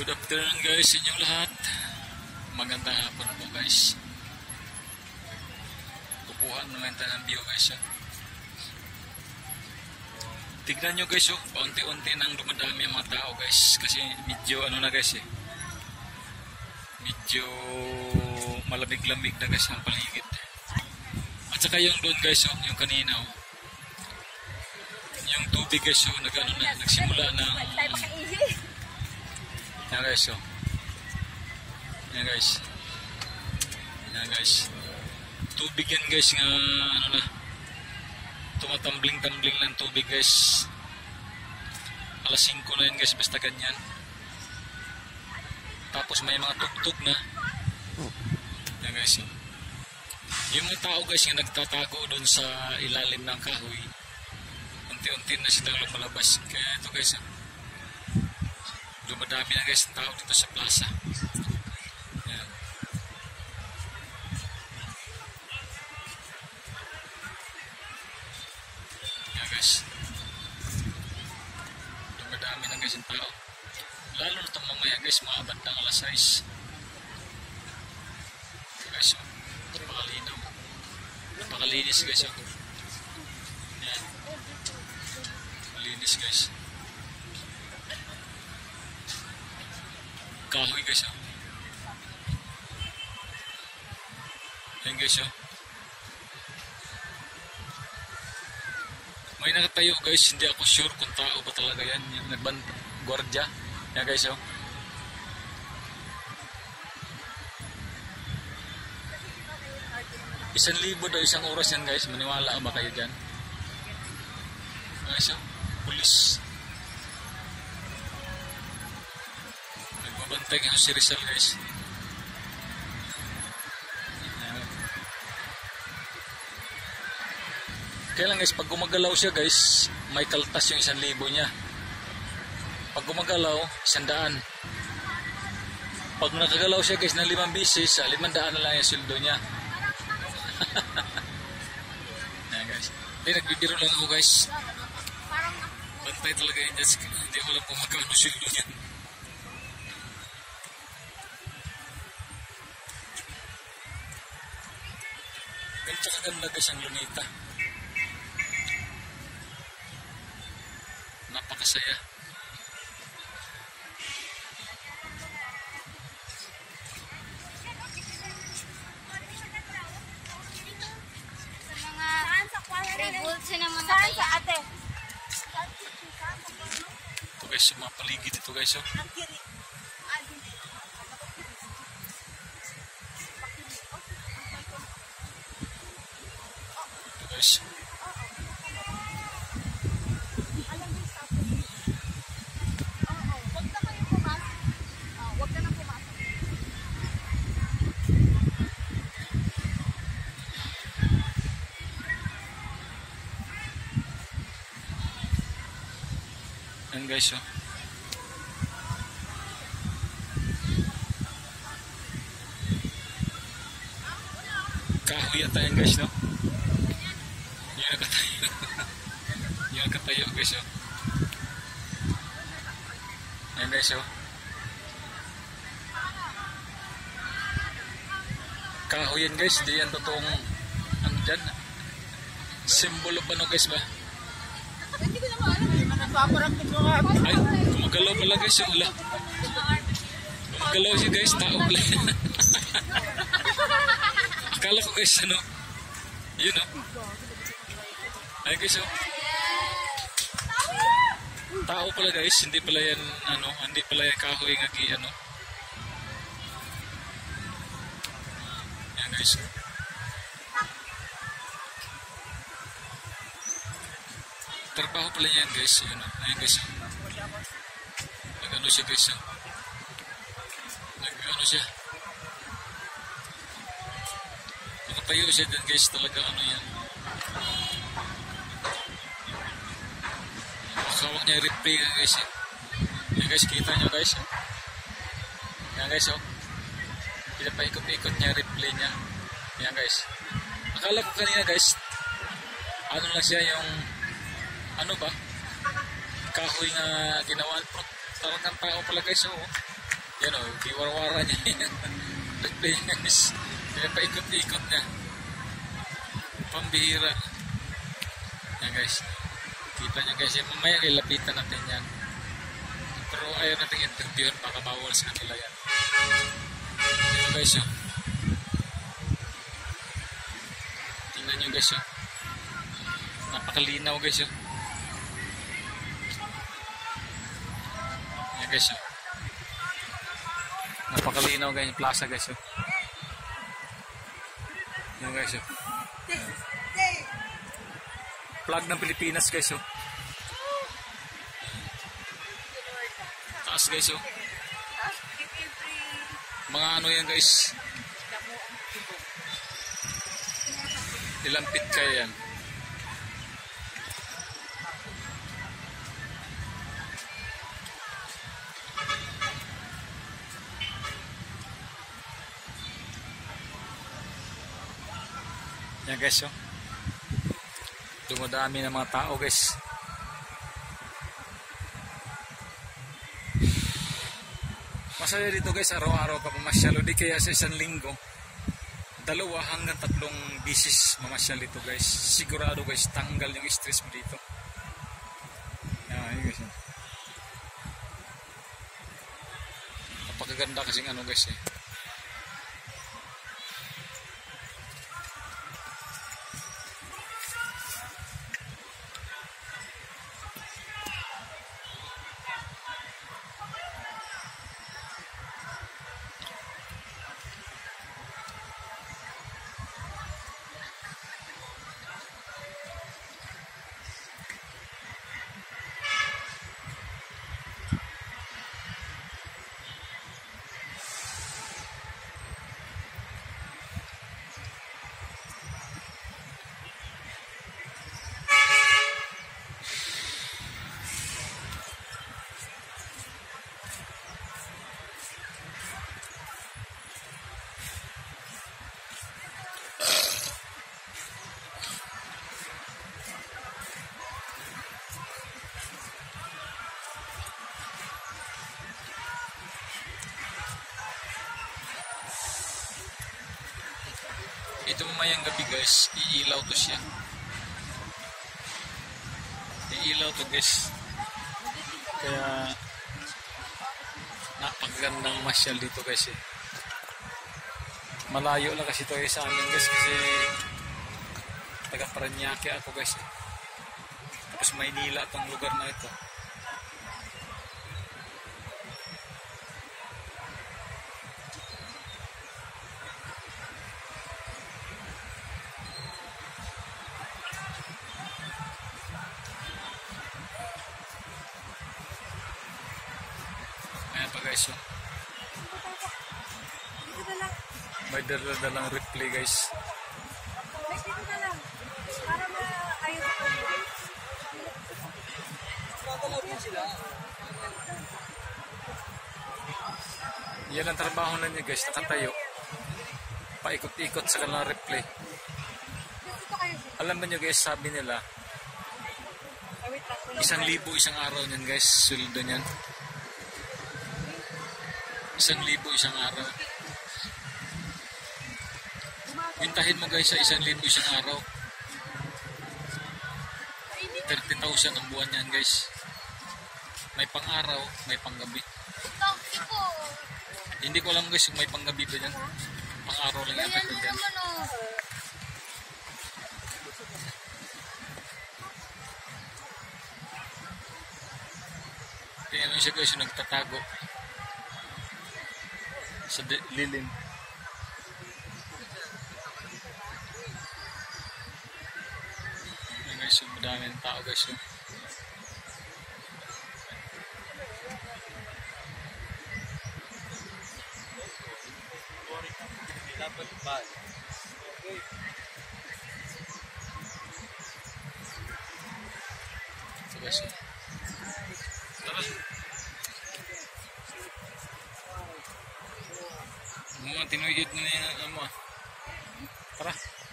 Good afternoon guys sa inyong lahat. Magandang hapon po guys. Kukuha naman tayo ng view guys. Tignan nyo guys, paunti-unti nang dumadami ang mga tao guys. Kasi medyo ano na guys medyo malamig-lamig na guys ang paligid. At saka yung doon guys, yung kanina yung tubig guys, nagano na, nagsimula na yan guys, yan guys, yan guys, tubig yan guys nga ano na, tumatambling-tambling lang tubig guys. Alas 5 na yan guys, basta ganyan. Tapos may mga tugtog na yan guys, yung mga tao guys nga nagtatago doon sa ilalim ng kahoy, unti-unti na silang lumalabas. Kaya ito guys, dumadami na guys ang tao dito sa plaza. Yan. Yan guys, dumadami na guys ang tao, lalo na itong mamaya guys, mga bandang alas 6 guys. Napakalinaw, napakalinis guys. Yan, malinis guys. Kahoy guys, yan guys, may nakatayo guys, hindi ako sure kung tao ba talaga yan, yung nagbanta, gwardya. Yan guys, 1,000 daw isang oras yan guys, maniwala ba kayo dyan? Guys, pulis nagbabantay nga si Rizal guys. Kaya lang guys, pag gumagalaw siya guys, may kaltas yung 1,000 niya. Pag gumagalaw, 100. Pag nakagalaw siya guys ng 5 bisis, 500 na lang yung sildo niya. Yan guys, hindi, nagbibiro lang ako guys. Bantay talaga yun, hindi ko alam kung magkano sildo niya. Ganito kaganda guys ang Luneta, napakasaya. Saan sa ate? Ito guys, yung mga paligid ito guys, Ito guys, yan guys, kahoy yata yan guys, no? Yung nakatayo yung nakatayo guys, yan guys, kahoy yan guys, di yan totoong ano dyan, simbolo pa no guys ba? Hindi ko naman alam. Ay, gumagalaw pala guys yung ula. Gumagalaw siya guys, tao pala. Akala ko guys, ano, yun ay guys, tao pala guys, hindi pala yan, ano, hindi pala yan kahoy nga ano. Yan guys, trabaho pala yan guys, yun, ayan guys, nag-ano siya guys, nag-ano siya, nakatayo siya dyan guys, talaga ano yan, makawak niya replay guys, yan guys, kita nyo guys, yan guys, pinapaikot-ikot niya replay niya, yan guys. Akala ko kanina guys, ano lang siya yung ano ba, kahoy nga ginawa, pero talagang tao pala guys, Yan o, diwar-wara niya yan. Replay guys. Pinapaikot-ikot niya. Pambihira. Yan guys. Kita niya guys. Mamaya lapitan natin yan. Pero ayaw natin interviewin. Baka bawal sa kanila yan. Ito guys o. Tingnan nyo guys o. Napakalinaw guys o. Yan guys o. Napakalinaw guys yung plaza guys oh. Yan guys oh. Flag ng Pilipinas guys oh. Taas guys oh. Mga ano yan guys. Ilampit kaya yan. Yan guys oh. Dumadami ng mga tao guys. Masaya dito guys, araw-araw ka mamasyal. O di kaya sa isang linggo 2 hanggang 3 bisis mamasyal dito guys. Sigurado guys, tanggal yung stress mo dito. Yan guys. Napakaganda kasing ano guys eh. Ito mamayang gabi guys, iilaw to siya. Iilaw to guys. Kaya napagandang masyal dito guys eh. Malayo lang kasi ito eh sa amin guys kasi taga Paranaque ako guys eh. Tapos Maynila itong lugar na ito. Ayan pa guys oh. May dala-dalang replay guys. Dito na lang. Para maayos ako. Yan ang trabaho na niya guys, nakatayo. Paikot-ikot sa kanilang replay. Alam ba nyo guys, sabi nila 1,000 isang araw niyan guys, sweldo niyan. 1,000 isang araw. Bintahin mo guys sa 1,000 isang araw. 30,000 ang buwan yan guys. May pang araw, may pang gabi. Hindi ko alam guys kung may pang gabi ba yan. Pang araw lang yata ko dyan. Kaya ano siya guys yung nagtatago sa lilim. Ayan guys yung madaming tao guys yung ito guys yung mga tinuyod na yan mo